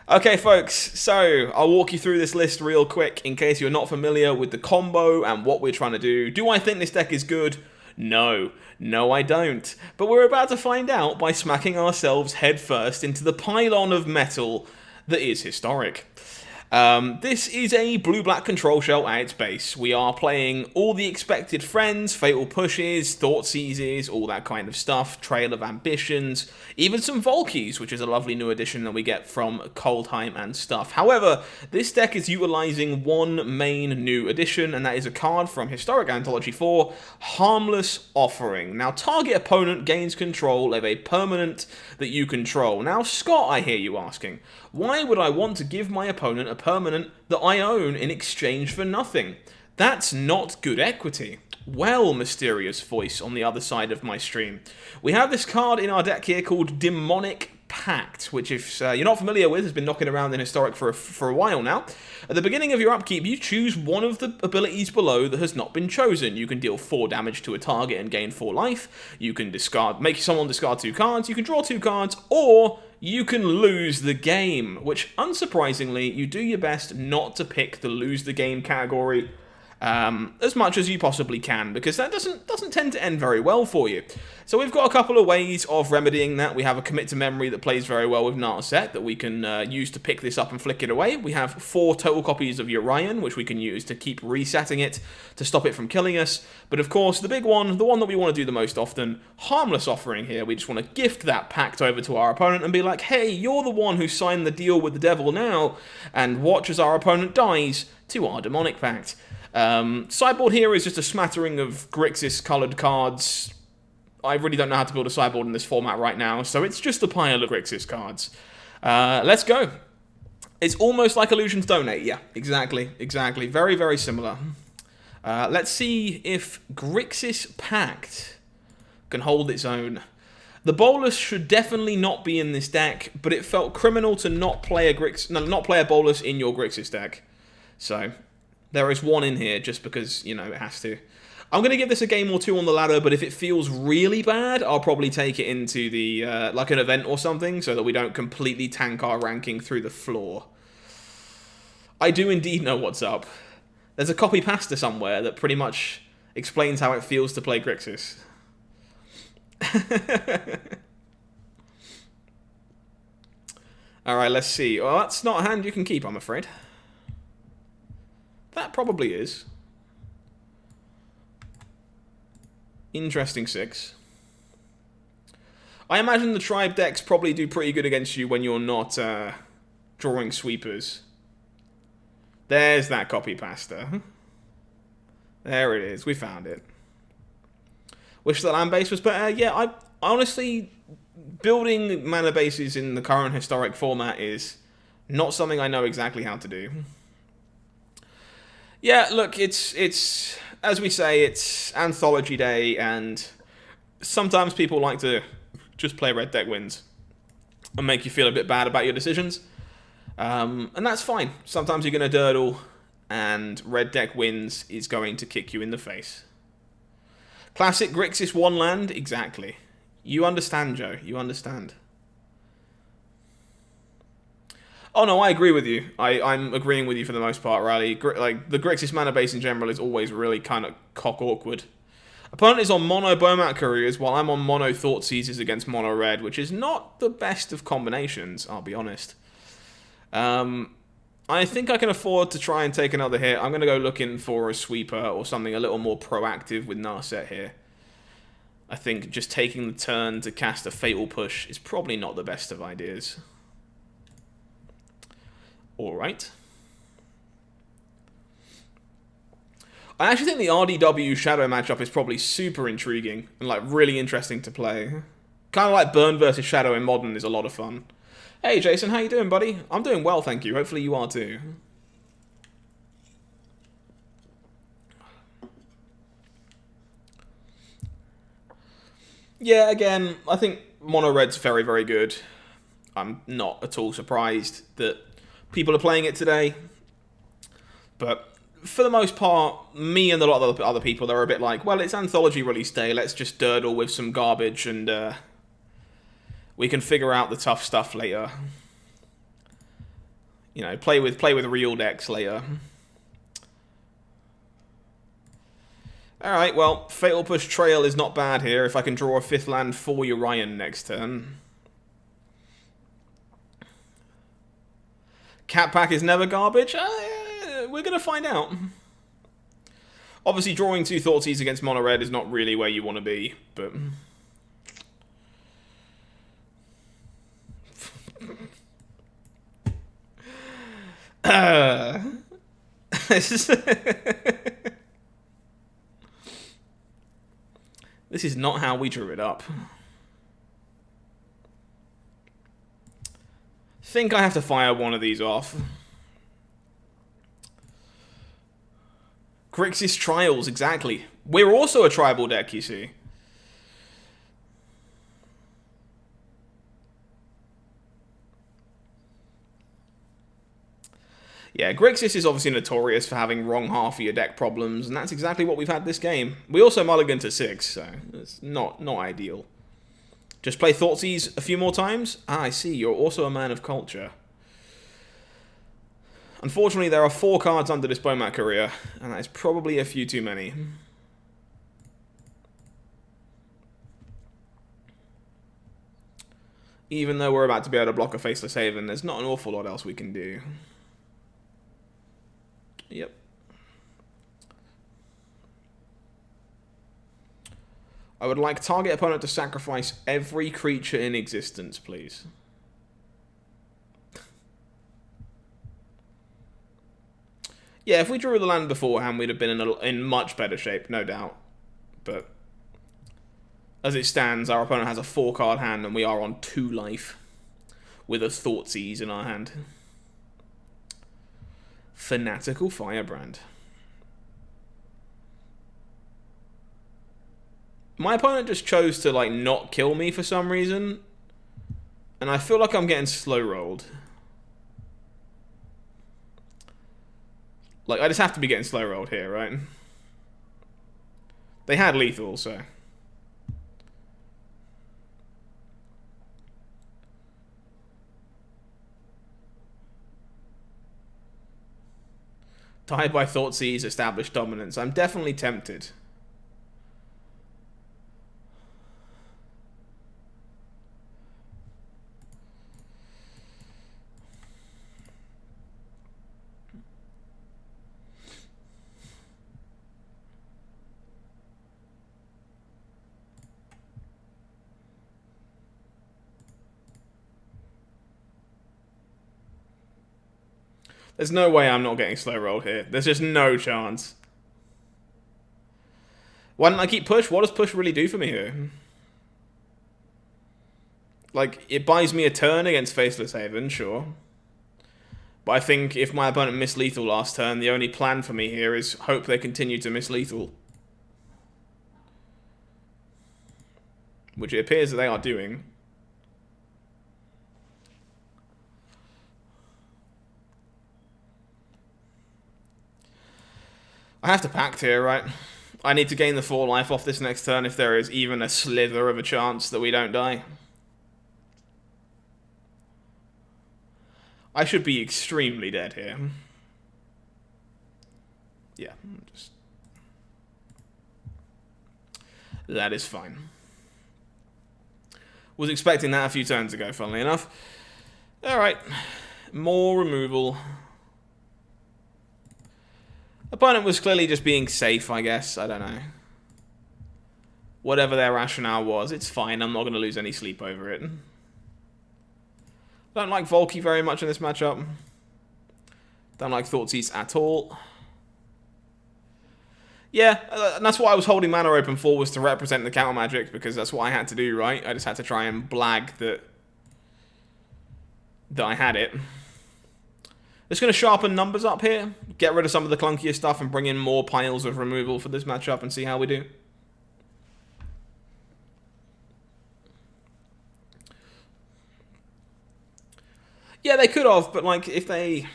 Okay, folks, so I'll walk you through this list real quick in case you're not familiar with the combo and what we're trying to do. Do I think this deck is good? No. No, I don't. But we're about to find out by smacking ourselves headfirst into the pylon of metal that is historic. This is a blue-black control shell at its base. We are playing all the expected friends, fatal pushes, thought seizes, all that kind of stuff, trail of ambitions, even some Volkies, which is a lovely new addition that we get from Coldheim and stuff. However, this deck is utilizing one main new addition, and that is a card from Historic Anthology 4, Harmless Offering. Now, target opponent gains control of a permanent that you control. Now, Scott, I hear you asking, why would I want to give my opponent a permanent that I own in exchange for nothing? That's not good equity. Well, mysterious voice on the other side of my stream. We have this card in our deck here called Demonic Pact, which if you're not familiar with, has been knocking around in Historic for a while now. At the beginning of your upkeep, you choose one of the abilities below that has not been chosen. You can deal 4 damage to a target and gain 4 life. You can make someone discard 2 cards. You can draw 2 cards, or you can lose the game, which, unsurprisingly, you do your best not to pick the lose the game category as much as you possibly can, because that doesn't tend to end very well for you. So we've got a couple of ways of remedying that. We have a commit to memory that plays very well with Narset that we can use to pick this up and flick it away. We have 4 total copies of Urian, which we can use to keep resetting it to stop it from killing us. But of course, the big one, the one that we want to do the most often, Harmless Offering here. We just want to gift that pact over to our opponent and be like, hey, you're the one who signed the deal with the devil now, and watch as our opponent dies to our Demonic Pact. Sideboard here is just a smattering of Grixis coloured cards. I really don't know how to build a sideboard in this format right now, so it's just a pile of Grixis cards. Let's go. It's almost like Illusions Donate. Yeah, exactly. Very, very similar. Let's see if Grixis Pact can hold its own. The Bolus should definitely not be in this deck, but it felt criminal to not play a Bolus in your Grixis deck. So there is one in here just because, you know, it has to. I'm going to give this a game or 2 on the ladder, but if it feels really bad, I'll probably take it into the like an event or something so that we don't completely tank our ranking through the floor. I do indeed know what's up. There's a copy pasta somewhere that pretty much explains how it feels to play Grixis. Alright, let's see. Well, that's not a hand you can keep, I'm afraid. That probably is. Interesting 6. I imagine the tribe decks probably do pretty good against you when you're not drawing sweepers. There's that copy pasta. There it is. We found it. Wish the land base was better. Yeah, I honestly, building mana bases in the current historic format is not something I know exactly how to do. Yeah, look, it's as we say, it's Anthology Day, and sometimes people like to just play red deck wins and make you feel a bit bad about your decisions. And that's fine. Sometimes you're going to durdle, and red deck wins is going to kick you in the face. Classic Grixis 1 land? Exactly. You understand, Joe. You understand. Oh no, I agree with you. I'm agreeing with you for the most part, Riley. Like, the Grixis mana base in general is always really kind of cock-awkward. Opponent is on mono Bomat Couriers, while I'm on mono Thought Seizes against mono red, which is not the best of combinations, I'll be honest. I think I can afford to try and take another hit. I'm going to go looking for a sweeper or something a little more proactive with Narset here. I think just taking the turn to cast a Fatal Push is probably not the best of ideas. Alright. I actually think the RDW Shadow matchup is probably super intriguing and like really interesting to play. Kind of like Burn versus Shadow in Modern is a lot of fun. Hey Jason, how you doing, buddy? I'm doing well, thank you. Hopefully you are too. Yeah, again, I think Mono Red's very, very good. I'm not at all surprised that people are playing it today. But for the most part, me and a lot of other people are a bit like, well, it's Anthology release day, let's just durdle with some garbage and we can figure out the tough stuff later. you know, play with real decks later. Alright, well, Fatal Push Trail is not bad here if I can draw a 5th land for Urian next turn. Cat Pack is never garbage? We're going to find out. Obviously, drawing 2 Thoughtseize against Mono Red is not really where you want to be, but... This is not how we drew it up. Think I have to fire one of these off. Grixis Trials, exactly. We're also a tribal deck, you see. Yeah, Grixis is obviously notorious for having wrong half of your deck problems, and that's exactly what we've had this game. We also mulligan to 6, so it's not ideal. Just play Thoughtseize a few more times? Ah, I see, you're also a man of culture. Unfortunately, there are 4 cards under this Bomat Courier, and that is probably a few too many. Even though we're about to be able to block a Faceless Haven, there's not an awful lot else we can do. Yep. I would like target opponent to sacrifice every creature in existence, please. Yeah, if we drew the land beforehand, we'd have been in much better shape, no doubt. But as it stands, our opponent has a 4-card hand, and we are on 2 life with a Thoughtseize in our hand. Fanatical Firebrand. My opponent just chose to, like, not kill me for some reason. And I feel like I'm getting slow-rolled. Like, I just have to be getting slow-rolled here, right? They had lethal, so... Die by Thoughtseize, establish dominance. I'm definitely tempted. There's no way I'm not getting slow rolled here. There's just no chance. Why don't I keep push? What does push really do for me here? Like, it buys me a turn against Faceless Haven, sure. But I think if my opponent missed lethal last turn, the only plan for me here is hope they continue to miss lethal. Which it appears that they are doing. I have to Pact here, right? I need to gain the 4 life off this next turn if there is even a slither of a chance that we don't die. I should be extremely dead here. Yeah, just... That is fine. Was expecting that a few turns ago, funnily enough. Alright. More removal. Opponent was clearly just being safe, I guess. I don't know. Whatever their rationale was, it's fine. I'm not going to lose any sleep over it. Don't like Volky very much in this matchup. Don't like Thoughtseize at all. Yeah, and that's what I was holding mana open for, was to represent the counter magic, because that's what I had to do, right? I just had to try and blag that I had it. Just going to sharpen numbers up here, get rid of some of the clunkier stuff, and bring in more piles of removal for this matchup and see how we do. Yeah, they could have, but like, if they...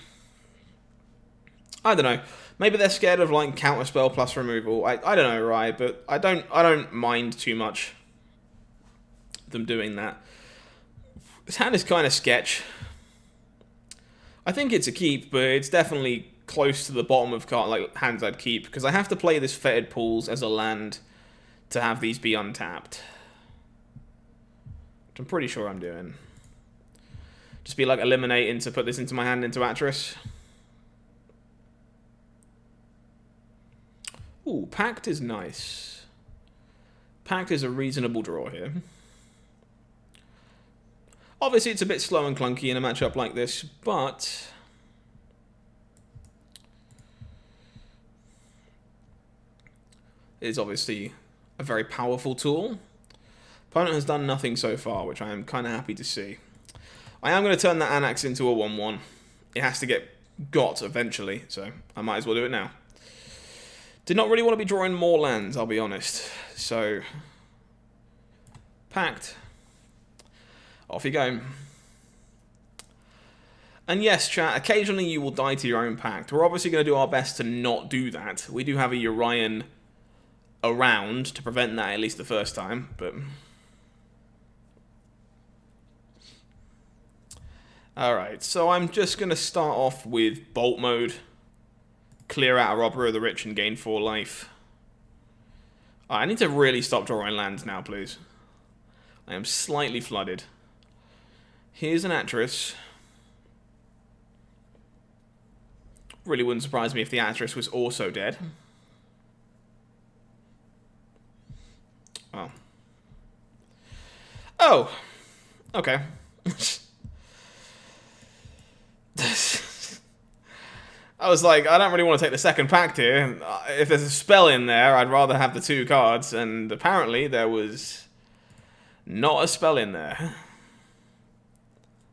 I don't know. Maybe they're scared of like counterspell plus removal. I don't know, right? But I don't mind too much them doing that. This hand is kind of sketch. I think it's a keep, but it's definitely close to the bottom of hands I'd keep, because I have to play this Fetid Pools as a land to have these be untapped. Which I'm pretty sure I'm doing. Just be like eliminating to put this into my hand into Atris. Ooh, Pact is nice. Pact is a reasonable draw here. Obviously, it's a bit slow and clunky in a matchup like this, but it is obviously a very powerful tool. Opponent has done nothing so far, which I am kind of happy to see. I am going to turn that Anax into a 1-1. It has to get got eventually, so I might as well do it now. Did not really want to be drawing more lands, I'll be honest. So, Pact. Off you go. And yes, chat, occasionally you will die to your own Pact. We're obviously going to do our best to not do that. We do have a Urian around to prevent that at least the first time, but alright, so I'm just going to start off with Bolt Mode, clear out a Robber of the Rich and gain 4 life. I need to really stop drawing lands now, please. I am slightly flooded. Here's an Atris. Really wouldn't surprise me if the Atris was also dead. Oh. Oh! Okay. I was like, I don't really want to take the second Pact here. If there's a spell in there, I'd rather have the 2 cards, and apparently there was not a spell in there.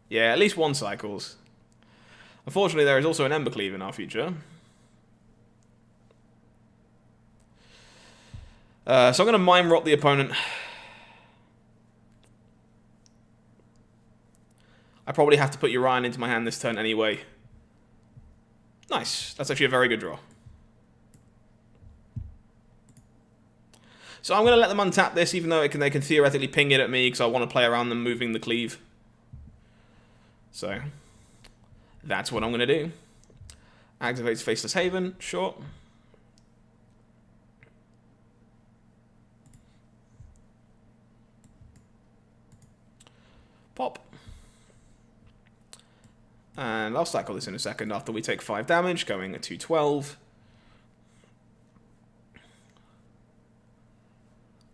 Yeah, at least 1 cycles. Unfortunately, there is also an Embercleave in our future. So I'm going to Mind Rot the opponent. I probably have to put Urian into my hand this turn anyway. Nice. That's actually a very good draw. So I'm going to let them untap this, even though they can theoretically ping it at me, because I want to play around them moving the cleave. So, that's what I'm going to do. Activates Faceless Haven, sure. Pop. And I'll cycle this in a second after we take 5 damage, going at 212.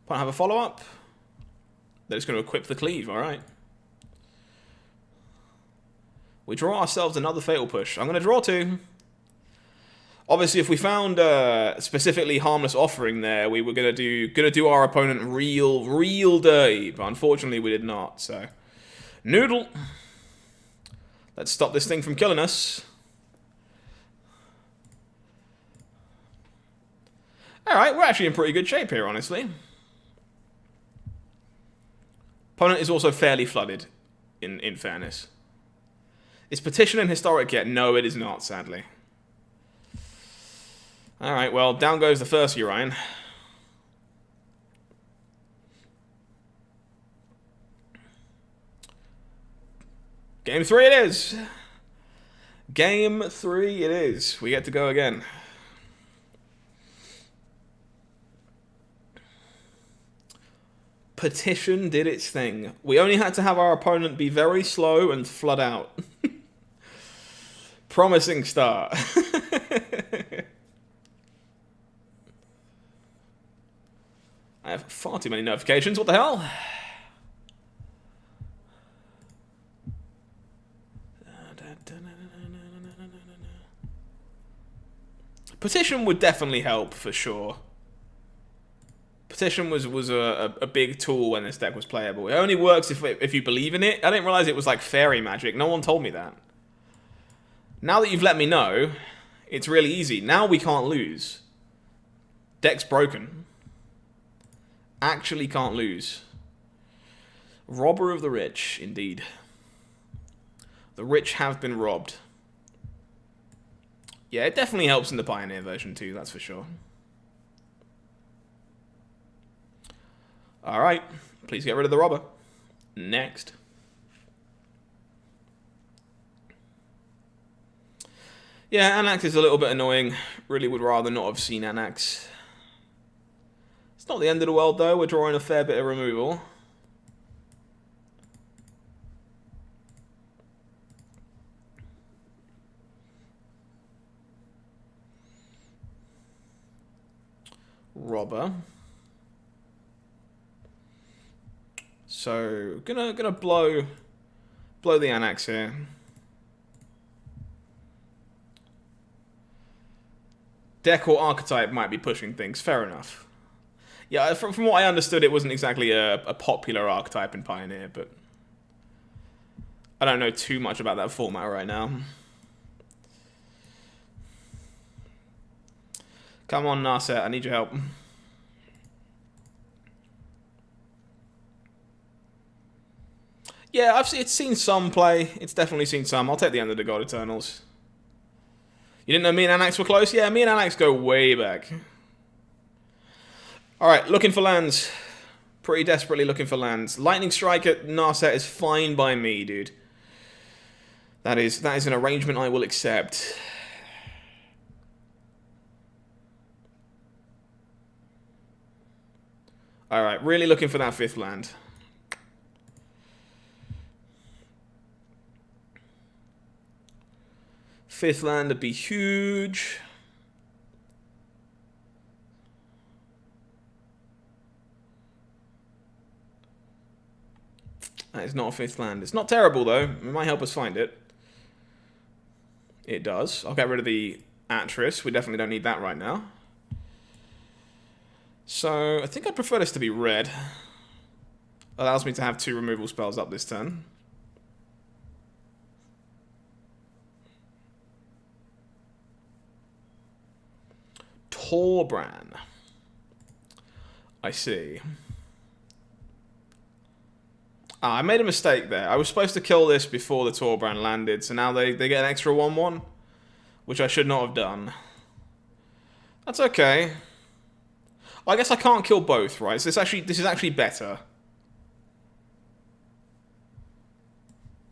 Can't have a follow-up. They're just going to equip the cleave, alright. We draw ourselves another Fatal Push. I'm going to draw 2. Obviously, if we found a specifically harmless offering there, we were going to do our opponent real dirty. But unfortunately, we did not. So, Noodle. Let's stop this thing from killing us. Alright, we're actually in pretty good shape here, honestly. Opponent is also fairly flooded, in fairness. Is Petition and Historic yet? No, it is not, sadly. Alright, well, down goes the first Urian. Game 3 it is! Game 3 it is. We get to go again. Petition did its thing. We only had to have our opponent be very slow and flood out. Promising start. I have far too many notifications. What the hell? Petition would definitely help, for sure. Petition was a big tool when this deck was playable. It only works if you believe in it. I didn't realize it was like fairy magic. No one told me that. Now that you've let me know, it's really easy. Now we can't lose. Deck's broken. Actually can't lose. Robber of the rich, indeed. The rich have been robbed. Yeah, it definitely helps in the Pioneer version too, that's for sure. Alright, please get rid of the robber. Next. Yeah, Anax is a little bit annoying. Really would rather not have seen Anax. It's not the end of the world, though. We're drawing a fair bit of removal. Robber. So, gonna blow the Anax here. Deck or archetype might be pushing things. Fair enough. Yeah, from what I understood, it wasn't exactly a popular archetype in Pioneer, but I don't know too much about that format right now. Come on, Narset, I need your help. Yeah, it's seen some play. It's definitely seen some. I'll take the End of the God Eternals. You didn't know me and Anax were close? Yeah, me and Anax go way back. Alright, looking for lands. Pretty desperately looking for lands. Lightning Strike at Narset is fine by me, dude. That is an arrangement I will accept. Alright, really looking for that 5th land. Fifth land would be huge. That is not a 5th land. It's not terrible, though. It might help us find it. It does. I'll get rid of the Atris. We definitely don't need that right now. So, I think I'd prefer this to be red. Allows me to have 2 removal spells up this turn. Torbran. I see. I made a mistake there. I was supposed to kill this before the Torbran landed, so now they get an extra 1/1, which I should not have done. That's okay. I guess I can't kill both, right? So this is actually better.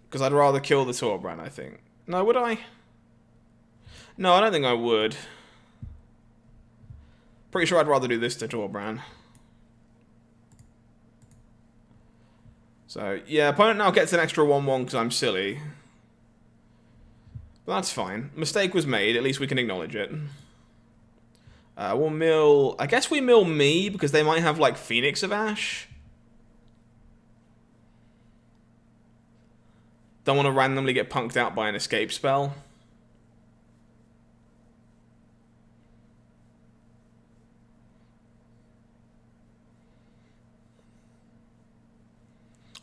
Because I'd rather kill the Torbran, I think. No, would I? No, I don't think I would. Pretty sure I'd rather do this to Torbran. So, yeah, opponent now gets an extra 1/1 because I'm silly. But that's fine. Mistake was made, at least we can acknowledge it. We'll mill... I guess we mill me, because they might have, like, Phoenix of Ash. Don't want to randomly get punked out by an escape spell.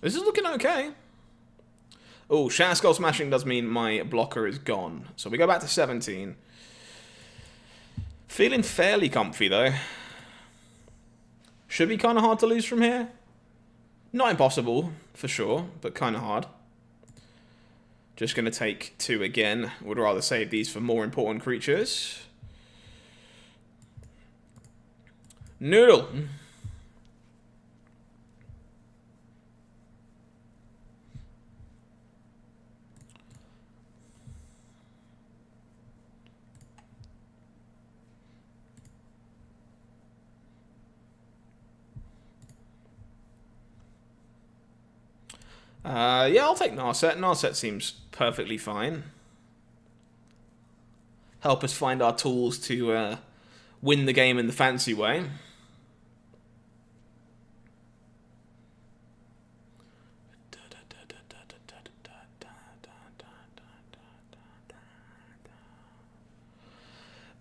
This is looking okay. Oh, Shatter Skull Smashing does mean my blocker is gone. So we go back to 17. Feeling fairly comfy, though. Should be kind of hard to lose from here. Not impossible, for sure, but kind of hard. Just going to take 2 again. Would rather save these for more important creatures. Noodle. Yeah, I'll take Narset. Narset seems perfectly fine. Help us find our tools to win the game in the fancy way.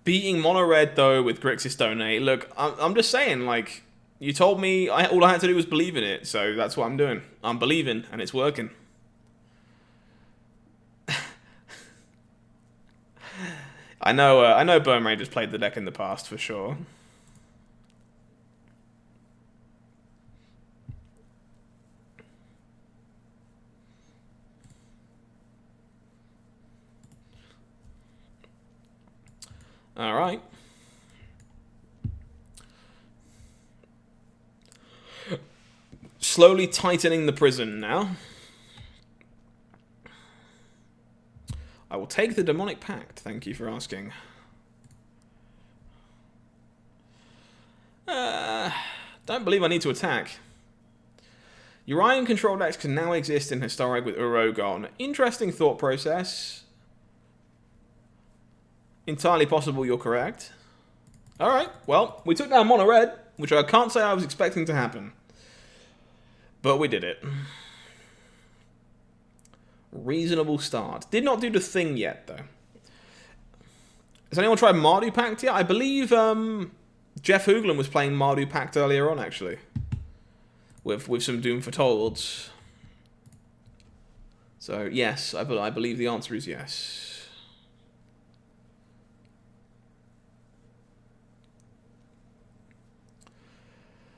Beating mono red though with Grixis Donate. Look, I'm just saying, like, you told me all I had to do was believe in it, so that's what I'm doing. I'm believing, and it's working. I know Burn Ranger's played the deck in the past, for sure. Alright. Slowly tightening the prison now. I will take the Demonic Pact. Thank you for asking. Don't believe I need to attack. Urian control decks can now exist in Historic with Uro gone. Interesting thought process. Entirely possible you're correct. Alright, well, we took down mono red, which I can't say I was expecting to happen. But we did it. Reasonable start. Did not do the thing yet, though. Has anyone tried Mardu Pact yet? I believe Jeff Hoogland was playing Mardu Pact earlier on, actually. With some Doom Foretold. So, yes, I believe the answer is yes.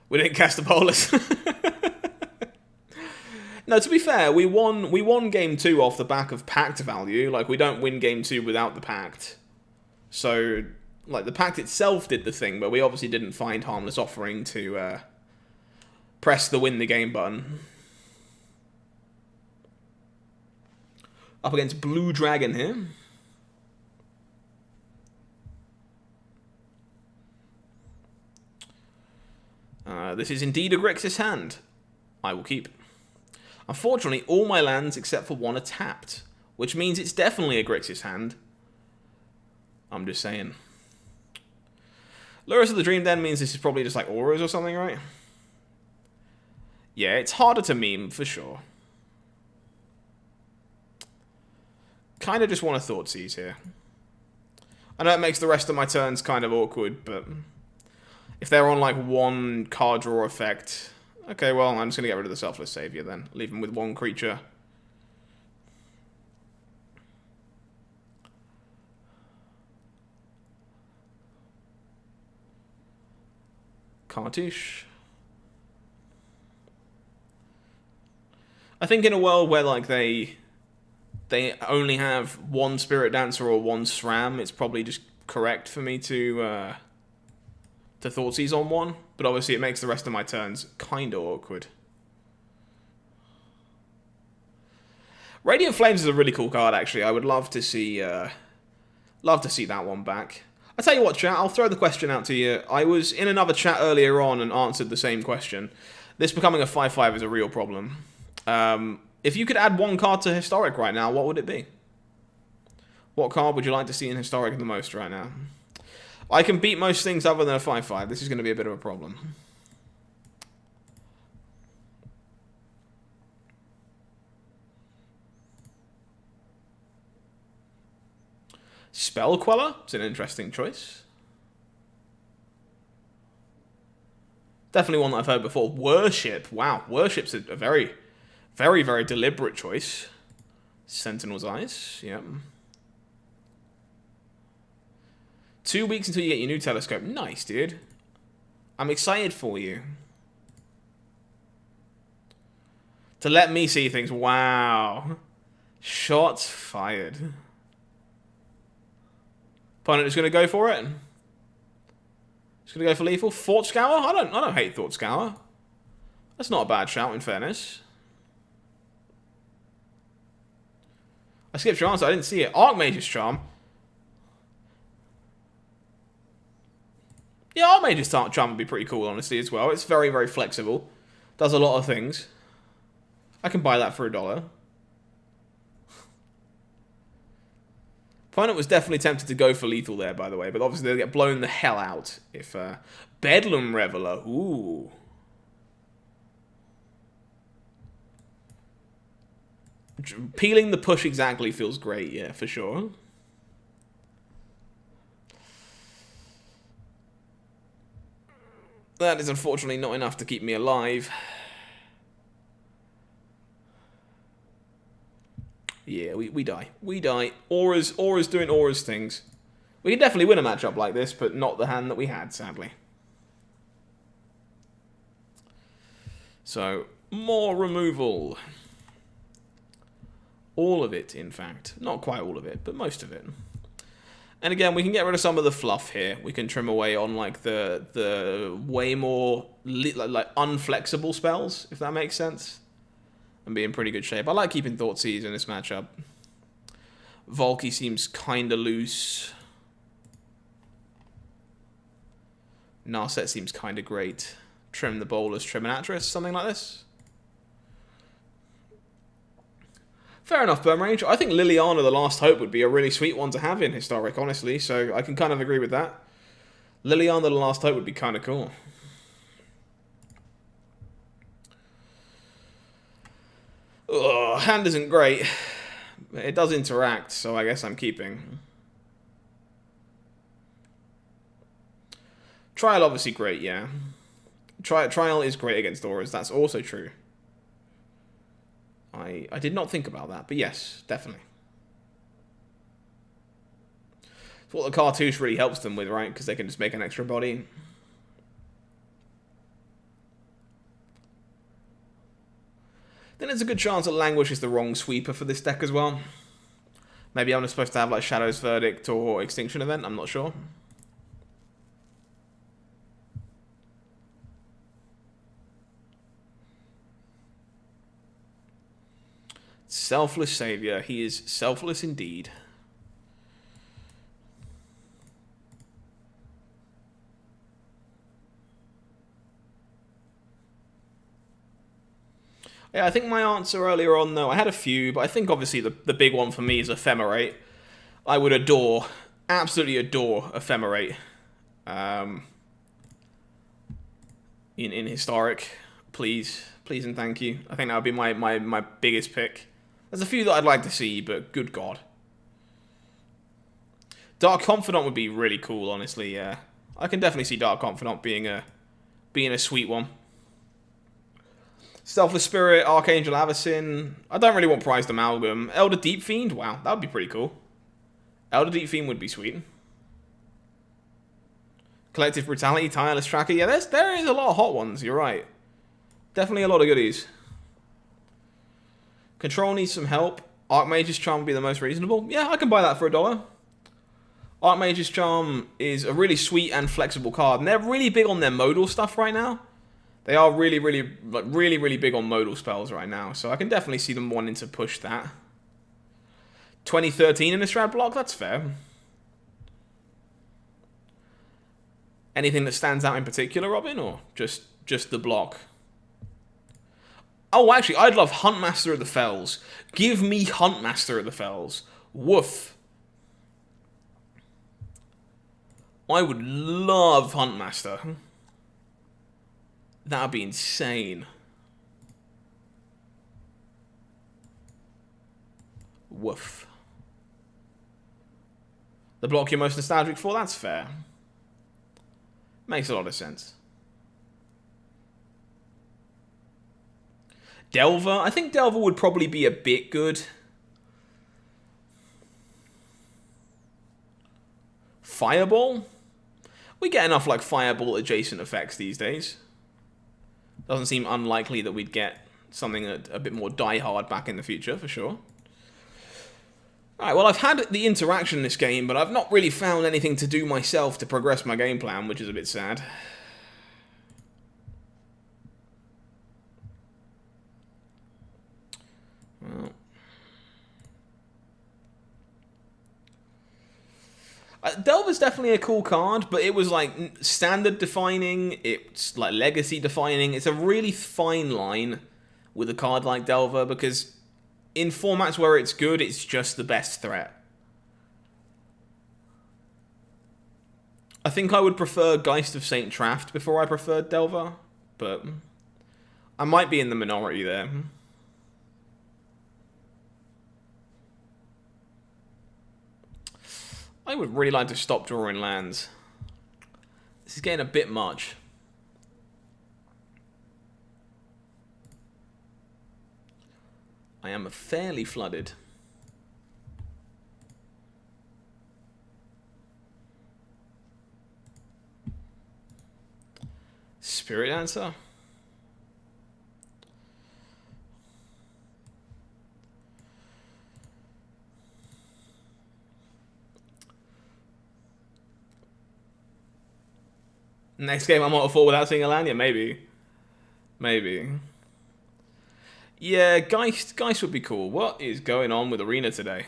We didn't cast the Polus. No, to be fair, we won game 2 off the back of Pact value. Like, we don't win game 2 without the Pact. So, like, the Pact itself did the thing, but we obviously didn't find Harmless Offering to press the win the game button. Up against Blue Dragon here. This is indeed a Grixis hand. I will keep. Unfortunately, all my lands except for one are tapped, which means it's definitely a Grixis hand. I'm just saying. Lurus of the Dream Den means this is probably just like auras or something, right? Yeah, it's harder to meme, for sure. Kind of just want to Thoughtseize here. I know it makes the rest of my turns kind of awkward, but if they're on like one card draw effect... Okay, well, I'm just going to get rid of the Selfless Savior then. Leave him with one creature. Cartouche. I think in a world where like they only have one Spirit Dancer or one SRAM, it's probably just correct for me to Thoughtseize on one, but obviously it makes the rest of my turns kind of awkward. Radiant Flames is a really cool card, actually. I would love to see that one back. I tell you what, chat, I'll throw the question out to you. I was in another chat earlier on and answered the same question. This becoming a 5/5 is a real problem. If you could add one card to Historic right now, what would it be? What card would you like to see in Historic the most right now? I can beat most things other than a 5/5. This is going to be a bit of a problem. Spell Queller is an interesting choice. Definitely one that I've heard before. Worship. Wow. Worship's a very, very, very deliberate choice. Sentinel's Eyes. Yep. 2 weeks until you get your new telescope. Nice, dude. I'm excited for you. To let me see things. Wow. Shots fired. Opponent is going to go for it. He's going to go for lethal. Thought Scour? I don't hate Thought Scour. That's not a bad shout, in fairness. I skipped your answer. I didn't see it. Archmage's Charm. Yeah, Archmage's Charm would be pretty cool, honestly, as well. It's very, very flexible. Does a lot of things. I can buy that for $1. Opponent was definitely tempted to go for lethal there, by the way, but obviously they'll get blown the hell out if... Bedlam Reveler, ooh. Peeling the push exactly feels great, yeah, for sure. That is unfortunately not enough to keep me alive. Yeah, we die. We die. Aura's doing Aura's things. We can definitely win a matchup like this, but not the hand that we had, sadly. So, more removal. All of it, in fact. Not quite all of it, but most of it. And again, we can get rid of some of the fluff here. We can trim away on like the way more like unflexible spells, if that makes sense. And be in pretty good shape. I like keeping Thoughtseize in this matchup. Volky seems kind of loose. Narset seems kind of great. Trim the Bowlers, Trim an Actress, something like this. Fair enough, Burmrange. I think Liliana, the Last Hope, would be a really sweet one to have in Historic, honestly, so I can kind of agree with that. Liliana, the Last Hope would be kind of cool. Ugh, hand isn't great. It does interact, so I guess I'm keeping. Trial, obviously great, yeah. Trial is great against auras, that's also true. I did not think about that, but yes, definitely. It's what the Cartouche really helps them with, right? Because they can just make an extra body. Then there's a good chance that Languish is the wrong sweeper for this deck as well. Maybe I'm supposed to have like Shadow's Verdict or Extinction Event, I'm not sure. Selfless Savior. He is selfless indeed. Yeah, I think my answer earlier on, though, I had a few, but I think obviously the big one for me is Ephemerate. I would adore, absolutely adore Ephemerate in Historic. Please, please and thank you. I think that would be my biggest pick. There's a few that I'd like to see, but good God. Dark Confidant would be really cool, honestly, yeah. I can definitely see Dark Confidant being a sweet one. Selfless Spirit, Archangel Avacyn. I don't really want Prized Amalgam. Elder Deep Fiend, wow, that would be pretty cool. Elder Deep Fiend would be sweet. Collective Brutality, Tireless Tracker. Yeah, there is a lot of hot ones, you're right. Definitely a lot of goodies. Control needs some help. Archmage's Charm would be the most reasonable. Yeah, I can buy that for $1. Archmage's Charm is a really sweet and flexible card, and they're really big on their modal stuff right now. They are really big on modal spells right now, so I can definitely see them wanting to push that. 2013 in a Strad block, that's fair. Anything that stands out in particular, Robin, or just the block? Oh, actually, I'd love Huntmaster of the Fells. Give me Huntmaster of the Fells. Woof. I would love Huntmaster. That would be insane. Woof. The block you're most nostalgic for? That's fair. Makes a lot of sense. Delver? I think Delver would probably be a bit good. Fireball? We get enough like Fireball adjacent effects these days. Doesn't seem unlikely that we'd get something a bit more die-hard back in the future, for sure. Alright, well, I've had the interaction in this game, but I've not really found anything to do myself to progress my game plan, which is a bit sad. Well. Delver's definitely a cool card, but it was like standard defining, it's like legacy defining. It's a really fine line with a card like Delver, because in formats where it's good, it's just the best threat. I think I would prefer Geist of Saint Traft before I preferred Delver, but I might be in the minority there. I would really like to stop drawing lands. This is getting a bit much. I am fairly flooded. Spirit Dancer? Next game I might afford without seeing a land? Yeah, maybe. Maybe. Yeah, Geist would be cool. What is going on with Arena today?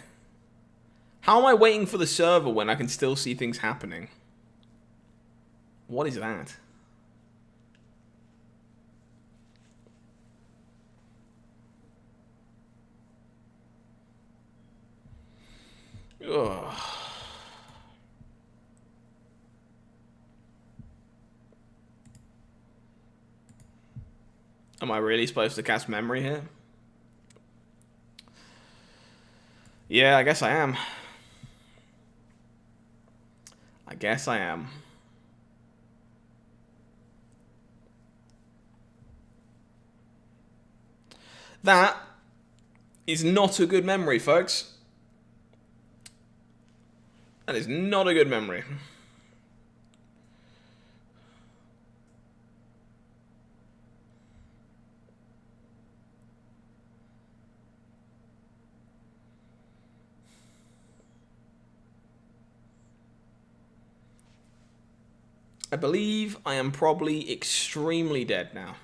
How am I waiting for the server when I can still see things happening? What is that? Ugh. Am I really supposed to cast memory here? Yeah, I guess I am. I guess I am. That is not a good memory, folks. That is not a good memory. I believe I am probably extremely dead now.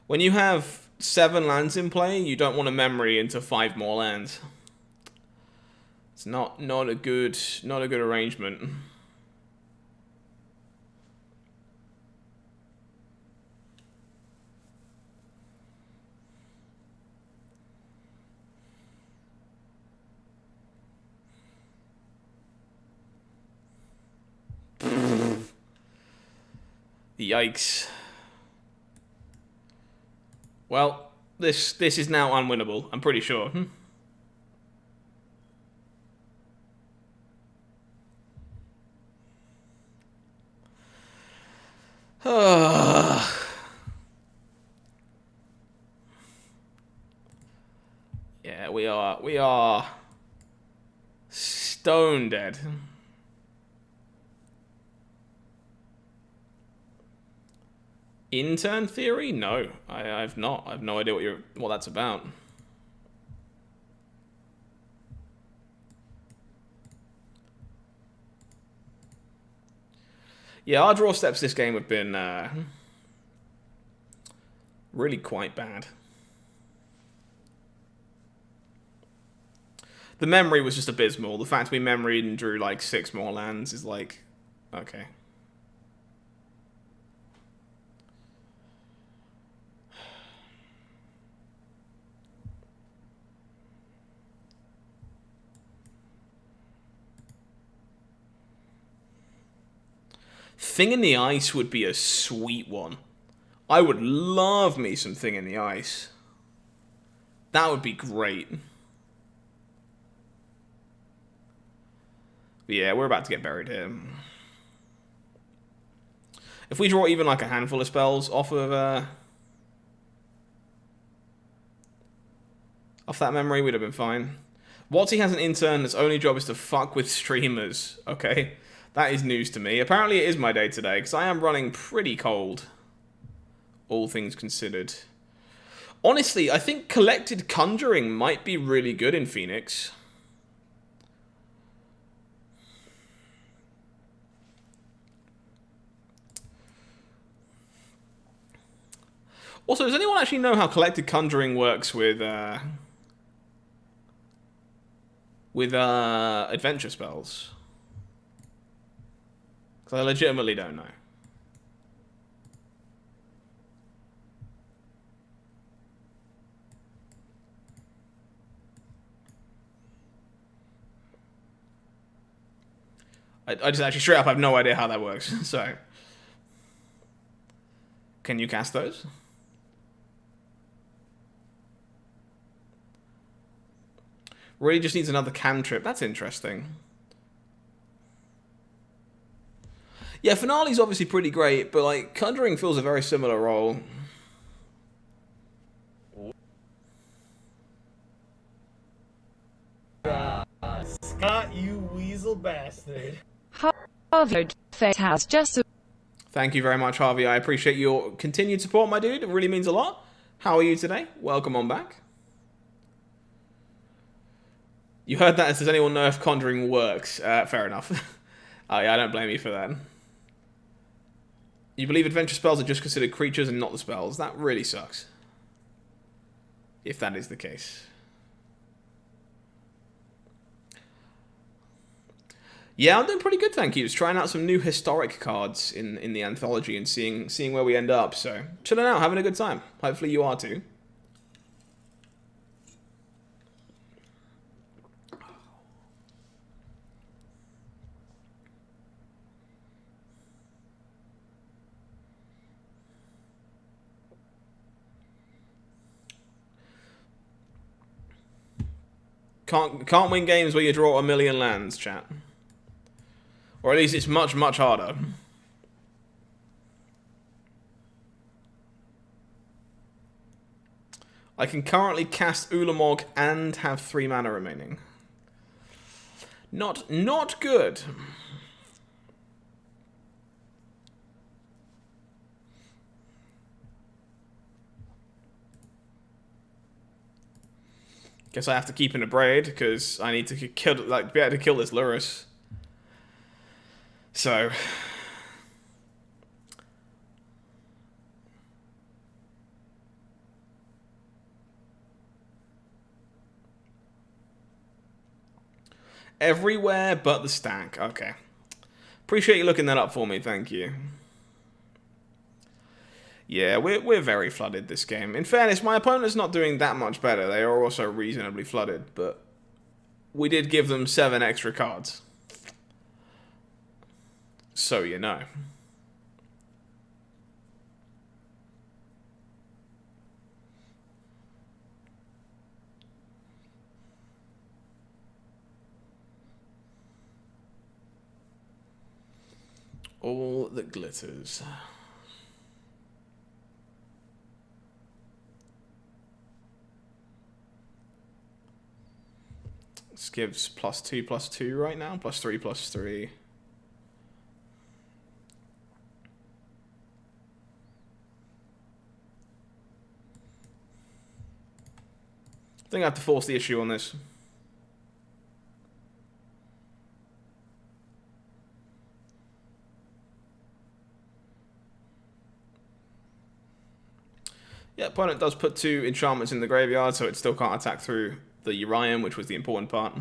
When you have 7 lands in play, you don't want a memory into 5 more lands. It's not a good arrangement. Yikes. Well, this is now unwinnable, I'm pretty sure. Yeah, we are stone dead. Intern theory? No, I've not. I have no idea what that's about. Yeah, our draw steps this game have been really quite bad. The memory was just abysmal. The fact we memoried and drew like 6 more lands is like, okay. Thing in the Ice would be a sweet one. I would love me some Thing in the Ice. That would be great. But yeah, we're about to get buried here. If we draw even like a handful of spells off of off that memory, we'd have been fine. Watsy has an intern that's only job is to fuck with streamers. Okay, that is news to me. Apparently it is my day today, because I am running pretty cold. All things considered. Honestly, I think Collected Conjuring might be really good in Phoenix. Also, does anyone actually know how Collected Conjuring works with adventure spells? Because I legitimately don't know. I just actually straight up have no idea how that works. So, can you cast those? Really just needs another cantrip. That's interesting. Yeah, Finale's obviously pretty great, but like Conjuring fills a very similar role. Scott, you weasel bastard. Harvard Fate has just... Thank you very much, Harvey. I appreciate your continued support, my dude. It really means a lot. How are you today? Welcome on back. You heard that. Does anyone know if Conjuring works? Fair enough. Oh yeah, I don't blame you for that. You believe adventure spells are just considered creatures and not the spells? That really sucks. If that is the case. Yeah, I'm doing pretty good, thank you. Just trying out some new historic cards in the anthology and seeing where we end up. So, chilling out, having a good time. Hopefully you are too. Can't win games where you draw a million lands, chat. Or at least it's much, much harder. I can currently cast Ulamog and have 3 mana remaining. Not good. Guess I have to keep in a braid because I need to kill, like, be able to kill this Lurrus. So everywhere but the stack. Okay. Appreciate you looking that up for me, thank you. Yeah, we're very flooded this game. In fairness, my opponent's not doing that much better. They are also reasonably flooded, but we did give them 7 extra cards. So you know. All that glitters. This gives +2/+2 right now, +3/+3. I think I have to force the issue on this. Yeah, opponent does put 2 enchantments in the graveyard, so it still can't attack through the Urian, which was the important part.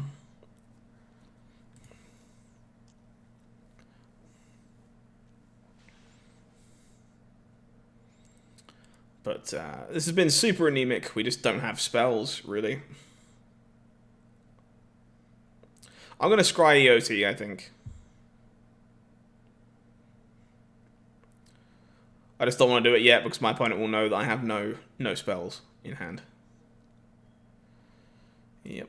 But this has been super anemic. We just don't have spells, really. I'm going to scry EOT, I think. I just don't want to do it yet because my opponent will know that I have no spells in hand. Yep.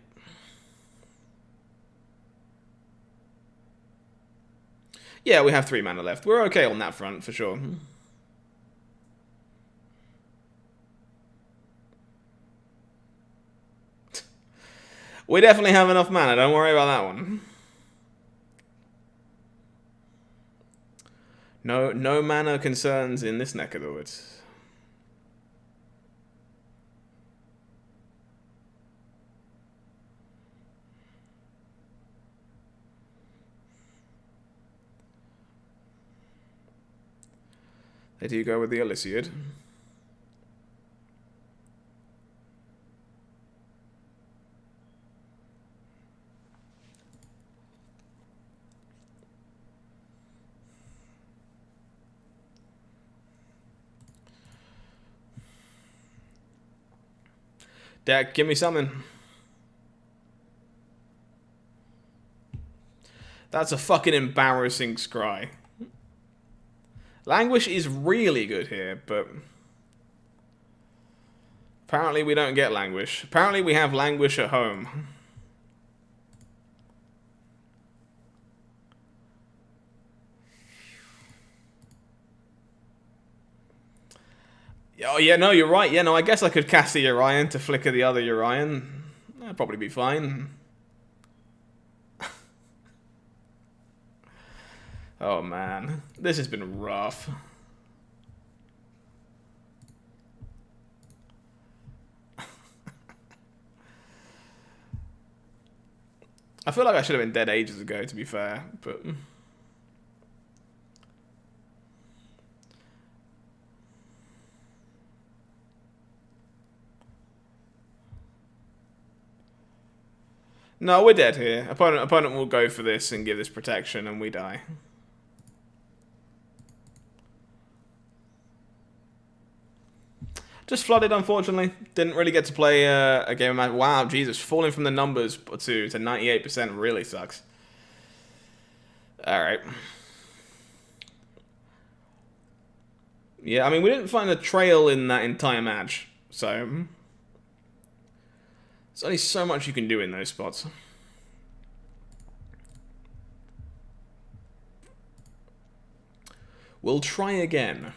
Yeah, we have 3 mana left. We're okay on that front, for sure. We definitely have enough mana, don't worry about that one. No mana concerns in this neck of the woods. They do go with the Elysiad. Deck, give me something. That's a fucking embarrassing scry. Languish is really good here, but apparently we don't get Languish. Apparently we have Languish at home. Oh, yeah, no, you're right. Yeah, no, I guess I could cast the Urian to flicker the other Urian. That'd probably be fine. Oh, man. This has been rough. I feel like I should have been dead ages ago, to be fair, but... No, we're dead here. Opponent will go for this and give this protection, and we die. Just flooded, unfortunately. Didn't really get to play a game of Magic. Wow, Jesus. Falling from the numbers to 98% really sucks. Alright. Yeah, I mean, we didn't find a trail in that entire match. So, there's only so much you can do in those spots. We'll try again.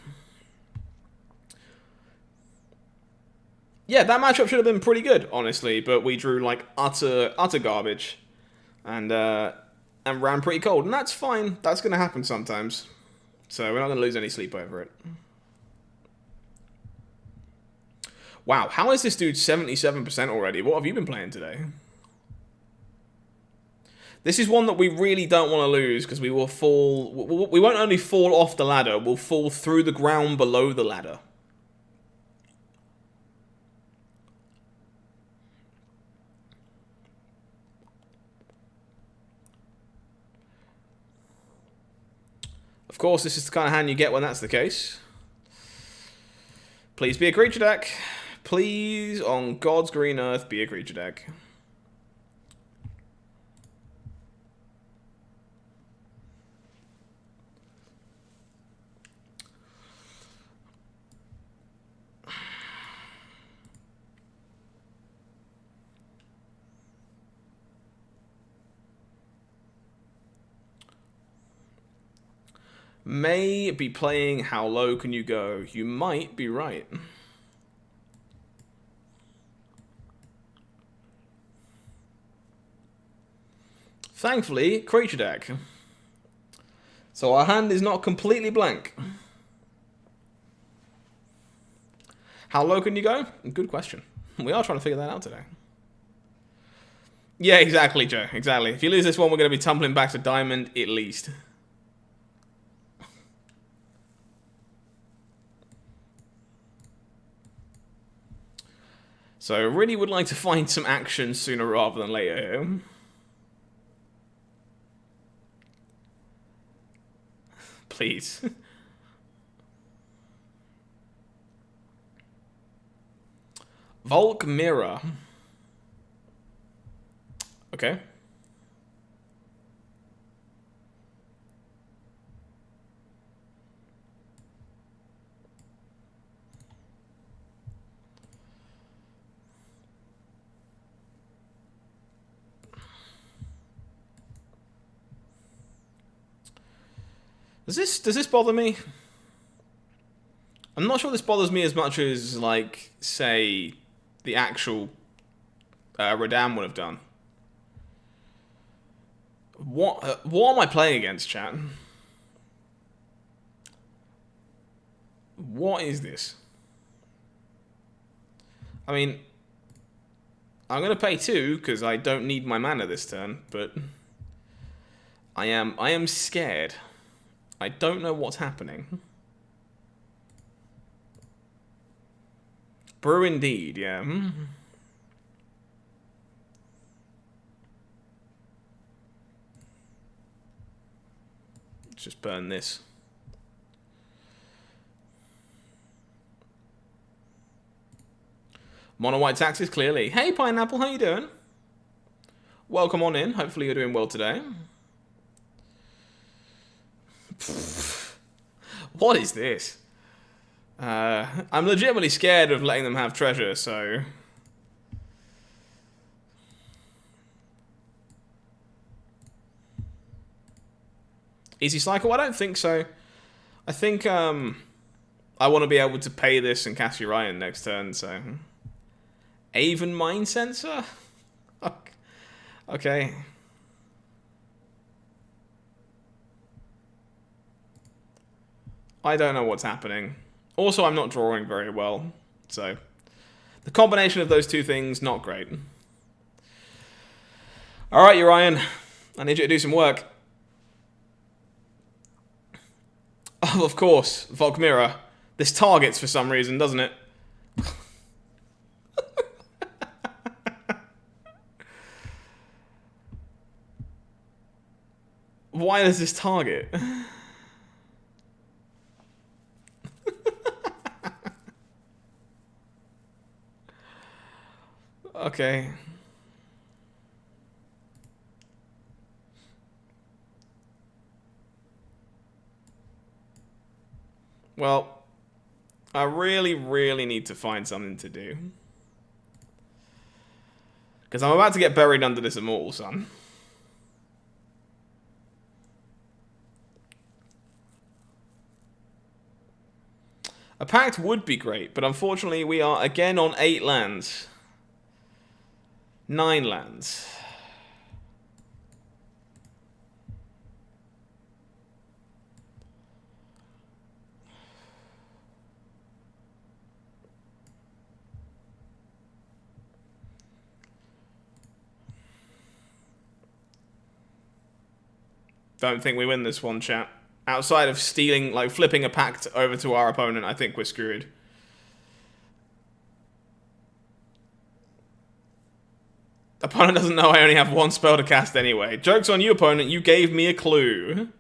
Yeah, that matchup should have been pretty good, honestly, but we drew like utter garbage, and ran pretty cold, and that's fine. That's gonna happen sometimes, so we're not gonna lose any sleep over it. Wow, how is this dude 77% already? What have you been playing today? This is one that we really don't want to lose, because we will fall. We won't only fall off the ladder, we'll fall through the ground below the ladder. Of course, this is the kind of hand you get when that's the case. Please be a creature deck. Please, on God's green earth, be a creature deck. May be playing How Low Can You Go? You might be right. Thankfully, creature deck. So our hand is not completely blank. How low can you go? Good question. We are trying to figure that out today. Yeah, exactly, Joe. Exactly. If you lose this one, we're going to be tumbling back to diamond at least. So I really would like to find some action sooner rather than later here. Please. Volk Mirror. Okay. Does this bother me? I'm not sure this bothers me as much as, like, say, the actual Radam would have done. What am I playing against, chat? What is this? I mean, I'm gonna pay 2 because I don't need my mana this turn, but I am scared. I don't know what's happening. Brew indeed, yeah. Let's just burn this. Mono white taxes, clearly. Hey, Pineapple, how you doing? Welcome on in. Hopefully you're doing well today. What is this? I'm legitimately scared of letting them have treasure, so... Easy cycle? I don't think so. I think I want to be able to pay this and cast Urian next turn, so... Avon Mind Sensor? Okay. I don't know what's happening. Also, I'm not drawing very well, so... The combination of those two things, not great. Alright, Urian. I need you to do some work. Oh, of course, Volkmira. This targets for some reason, doesn't it? Why does this target? Okay. Well, I really, really need to find something to do. Because I'm about to get buried under this Immortal Sun. A Pact would be great, but unfortunately we are again on 8 lands. 9 lands. Don't think we win this one, chat. Outside of stealing, like flipping a Pact over to our opponent, I think we're screwed. Opponent doesn't know I only have 1 spell to cast anyway. Joke's on you, opponent. You gave me a clue.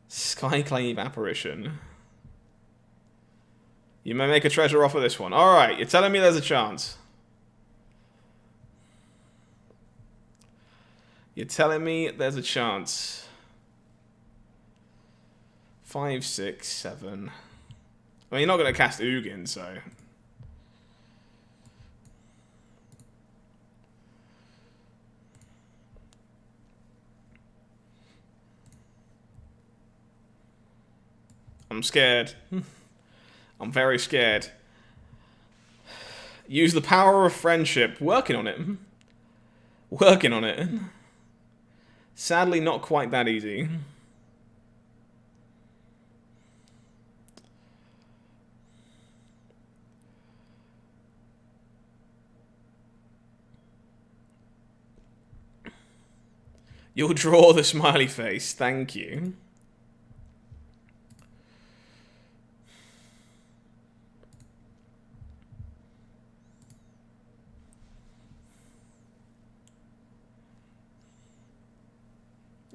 Skyclave Apparition. You may make a treasure off of this one. Alright, you're telling me there's a chance. You're telling me there's a chance. 5, 6, 7. I mean, you're not going to cast Ugin, so... I'm scared. I'm very scared. Use the power of friendship. Working on it. Working on it. Sadly, not quite that easy. You'll draw the smiley face. Thank you.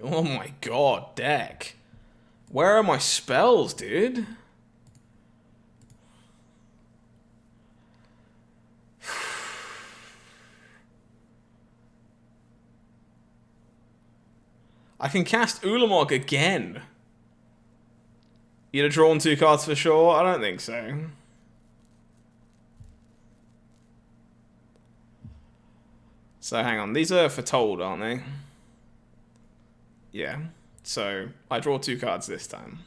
Oh my god, deck. Where are my spells, dude? I can cast Ulamog again. You'd have drawn 2 cards for sure? I don't think so. So hang on, these are foretold, aren't they? Yeah, so I draw 2 cards this time.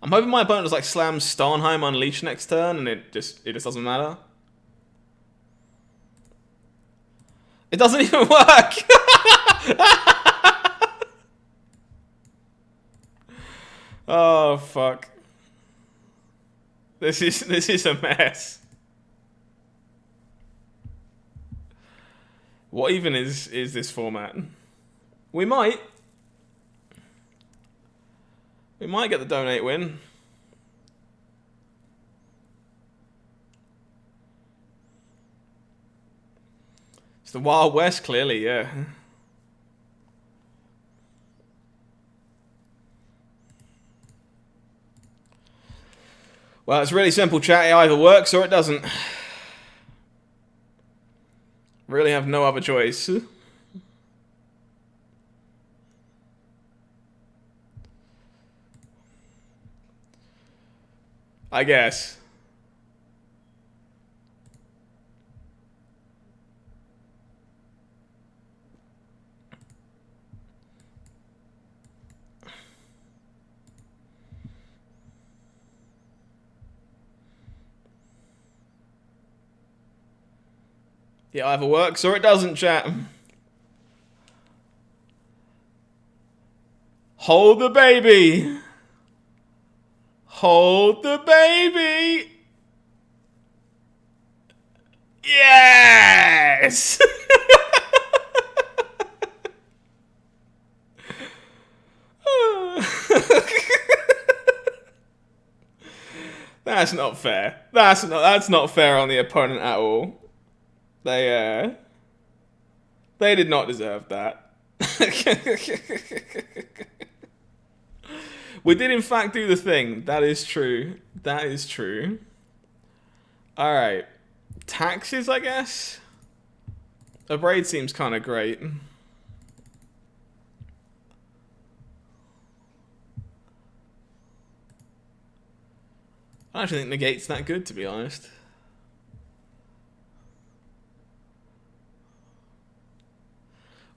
I'm hoping my opponent just like slams Starnheim Unleash next turn and it just doesn't matter. It doesn't even work! Oh fuck. This is a mess. What even is this format? We might get the donate win. It's the Wild West, clearly, yeah. Well, it's really simple, chat. It either works or it doesn't. Really have no other choice. I guess. It either works or it doesn't, chat. Hold the baby. Hold the baby. Yes. That's not fair. That's not fair on the opponent at all. They did not deserve that. We did in fact do the thing. That is true. That is true. Alright. Taxes, I guess? A braid seems kind of great. I actually think Negate's that good, to be honest.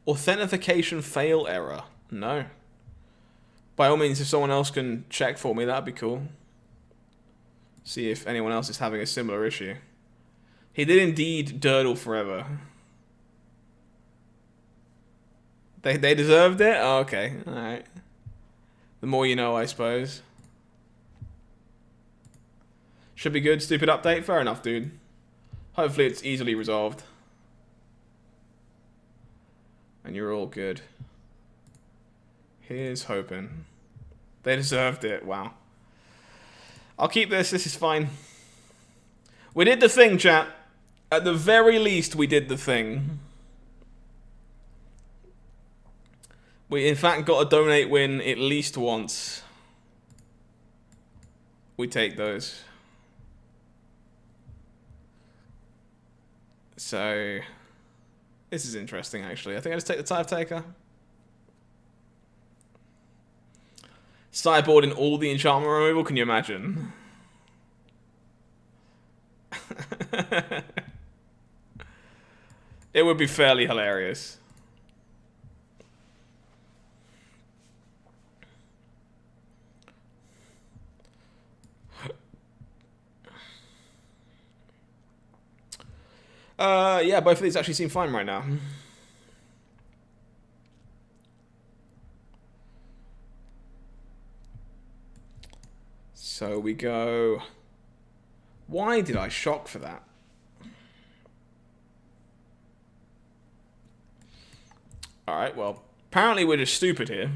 Authentication fail error. No. By all means, if someone else can check for me, that'd be cool. See if anyone else is having a similar issue. He did indeed durdle forever. They deserved it? Oh, okay, alright. The more you know, I suppose. Should be good. Stupid update? Fair enough, dude. Hopefully it's easily resolved. And you're all good. Here's hoping. They deserved it. Wow. I'll keep this. This is fine. We did the thing, chat. At the very least, we did the thing. We, in fact, got a donate win at least once. We take those. So, this is interesting, actually. I think I just take the Tithe Taker. Sideboarding all the enchantment removal, can you imagine? It would be fairly hilarious. Yeah, both of these actually seem fine right now. So we go... Why did I shock for that? Alright, well, apparently we're just stupid here.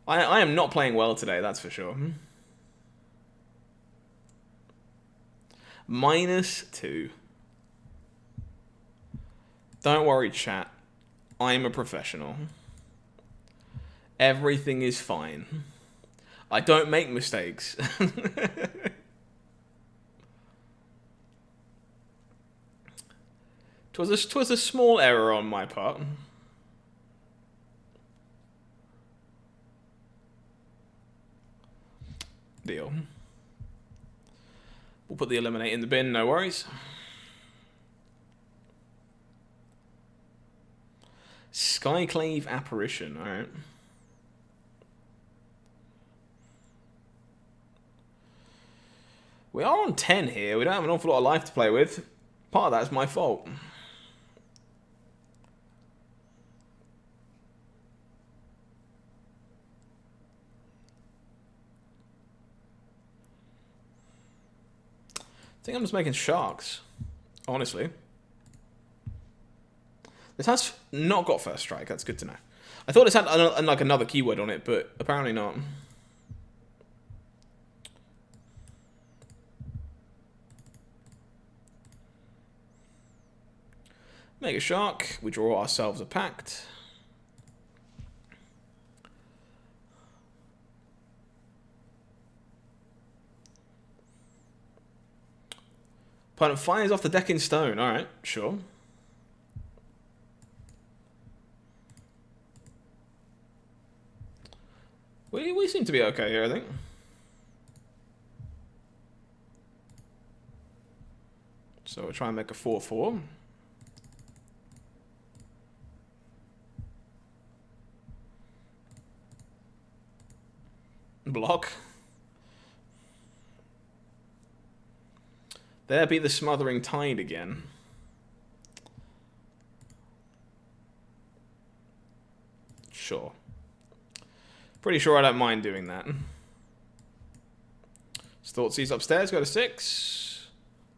I am not playing well today, that's for sure. -2. Don't worry, chat. I'm a professional. Everything is fine. I don't make mistakes. Twas a small error on my part. Deal. We'll put the eliminate in the bin, no worries. Skyclave Apparition, alright. We are on 10 here. We don't have an awful lot of life to play with. Part of that is my fault. I think I'm just making sharks, honestly. This has not got first strike, that's good to know. I thought this had like another keyword on it, but apparently not. Make a shark, we draw ourselves a pact. Opponent fires off the deck in stone. Alright, sure. We seem to be okay here, I think. So we'll try and make a 4/4. Block. There be the smothering tide again. Sure. Pretty sure I don't mind doing that. Thoughtseize upstairs, go to 6.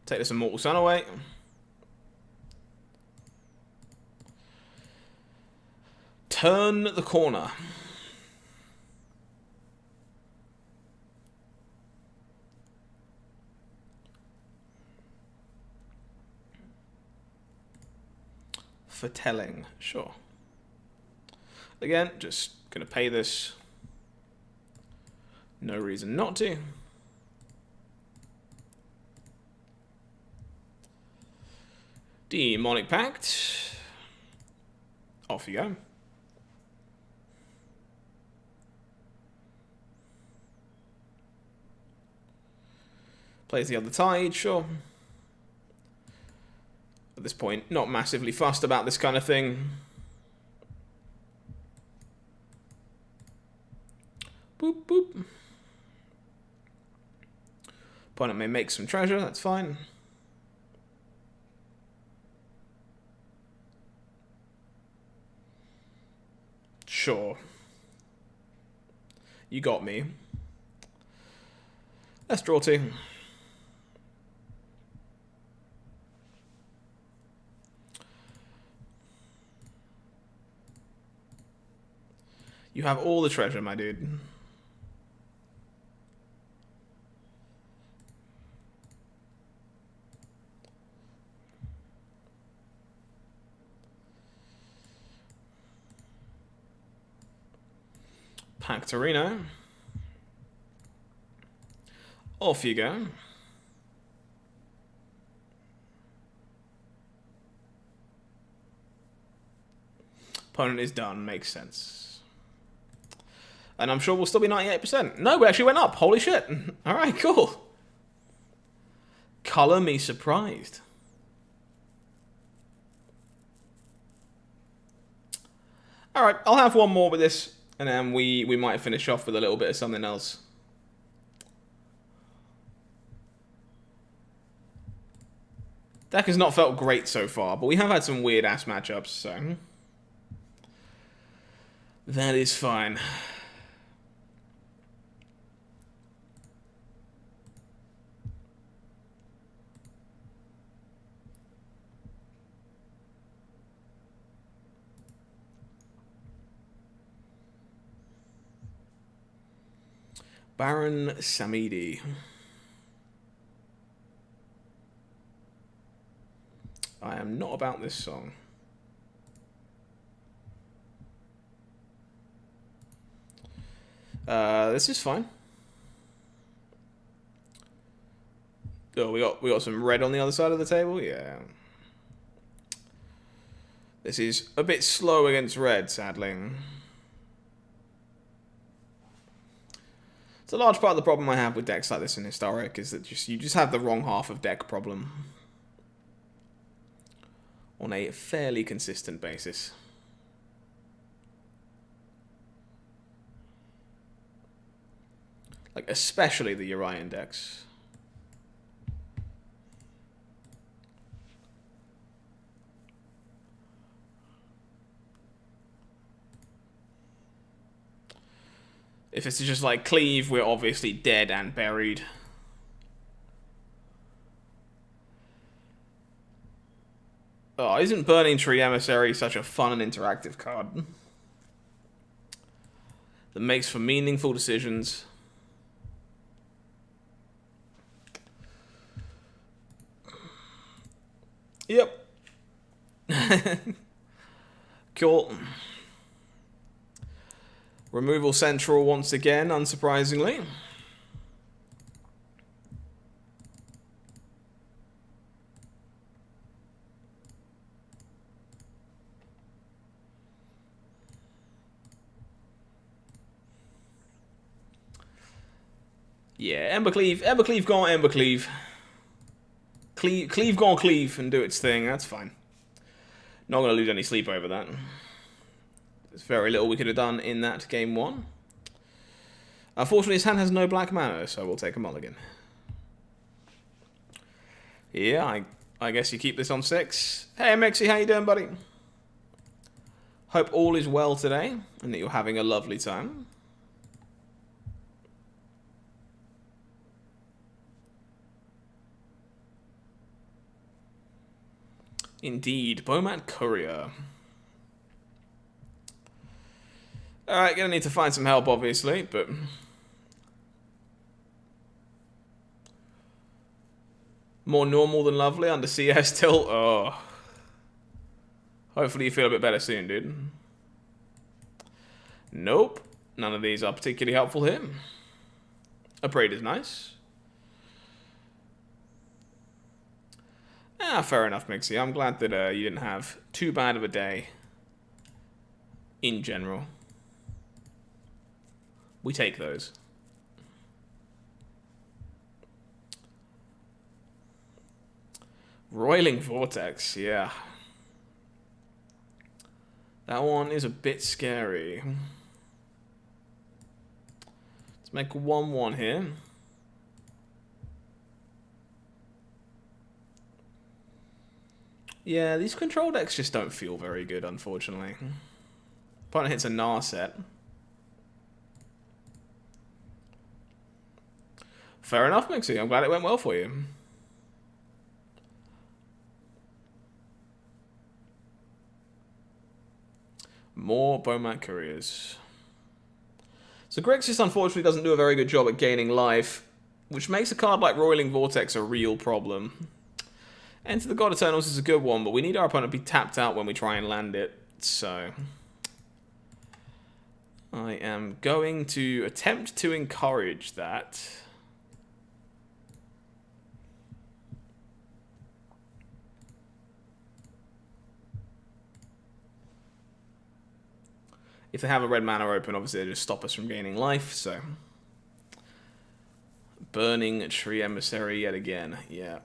Take this Immortal Sun away. Turn the corner. Foretelling, sure. Again, just gonna pay this. No reason not to. Demonic Pact. Off you go. Plays the other tide, sure. At this point, not massively fussed about this kind of thing. Boop, boop. Opponent may make some treasure, that's fine. Sure. You got me. Let's draw 2. You have all the treasure, my dude. Pact Arena. Off you go. Opponent is done, makes sense. And I'm sure we'll still be 98%. No, we actually went up. Holy shit. Alright, cool. Color me surprised. Alright, I'll have one more with this, and then we might finish off with a little bit of something else. Deck has not felt great so far, but we have had some weird-ass matchups, so... that is fine. Baron Samedi. I am not about this song. This is fine. Oh, we got some red on the other side of the table. Yeah. This is a bit slow against red, sadly. It's a large part of the problem I have with decks like this in Historic is that you just have the wrong half of deck problem on a fairly consistent basis. Like, especially the Urian decks. If it's just like Cleave, we're obviously dead and buried. Oh, isn't Burning Tree Emissary such a fun and interactive card? That makes for meaningful decisions. Yep. Cool. Removal Central once again, unsurprisingly. Yeah, Embercleave gone Embercleave. Cleave gone Cleave and do its thing, that's fine. Not going to lose any sleep over that. There's very little we could have done in that game 1. Unfortunately, his hand has no black mana, so we'll take a mulligan. Yeah, I guess you keep this on 6. Hey, Mexi, how you doing, buddy? Hope all is well today, and that you're having a lovely time. Indeed. Bowman Courier. Alright, gonna need to find some help, obviously, but... More normal than lovely under CS still. Oh. Hopefully you feel a bit better soon, dude. Nope. None of these are particularly helpful here. A braid is nice. Ah, fair enough, Mixie. I'm glad that you didn't have too bad of a day. In general. We take those. Roiling Vortex, yeah. That one is a bit scary. Let's make a 1-1 here. Yeah, these control decks just don't feel very good, unfortunately. Opponent hits a Narset. Fair enough, Mixie. I'm glad it went well for you. More Bowman Couriers. So Grixis unfortunately doesn't do a very good job at gaining life, which makes a card like Roiling Vortex a real problem. Enter the God Eternals is a good one, but we need our opponent to be tapped out when we try and land it, so... I am going to attempt to encourage that. If they have a red mana open, obviously they just stop us from gaining life, so... Burning Tree Emissary yet again, yeah.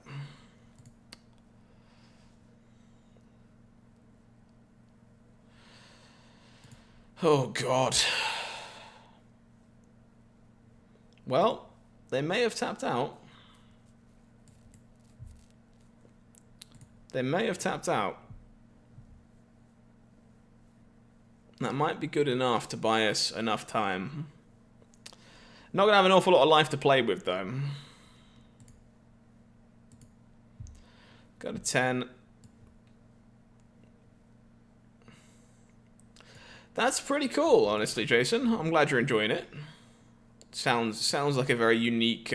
Oh, God. Well, they may have tapped out. They may have tapped out. That might be good enough to buy us enough time. Not going to have an awful lot of life to play with, though. Got a 10. That's pretty cool, honestly, Jason. I'm glad you're enjoying it. Sounds like a very unique,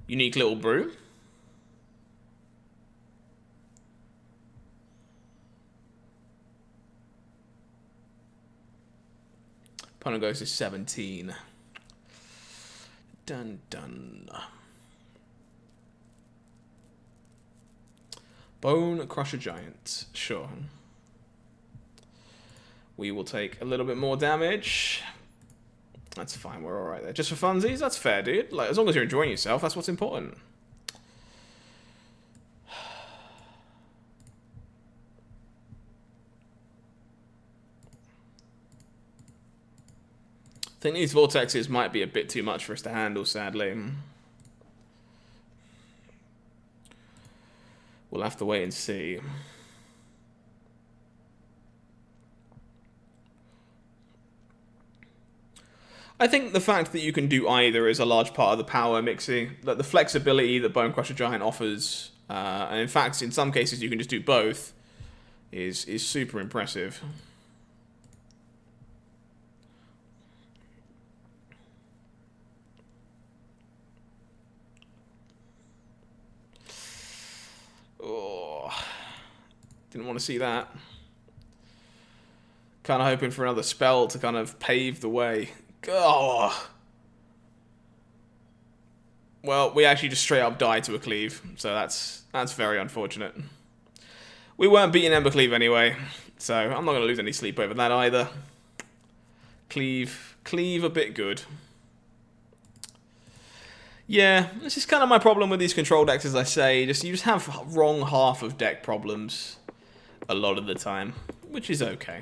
unique little brew. Opponent goes to 17. Dun dun. Bone Crusher Giant. Sure. We will take a little bit more damage. That's fine, we're alright there. Just for funsies, that's fair, dude. Like, as long as you're enjoying yourself, that's what's important. I think these vortexes might be a bit too much for us to handle, sadly. We'll have to wait and see. I think the fact that you can do either is a large part of the power mixing. Like the flexibility that Bone Crusher Giant offers, and in fact, in some cases you can just do both, is super impressive. Oh, didn't want to see that. Kind of hoping for another spell to kind of pave the way. Oh. Well, we actually just straight up died to a cleave, so that's very unfortunate. We weren't beating Embercleave anyway, so I'm not going to lose any sleep over that either. Cleave a bit good. Yeah, this is kind of my problem with these control decks, as I say. You just have wrong half of deck problems a lot of the time, which is okay.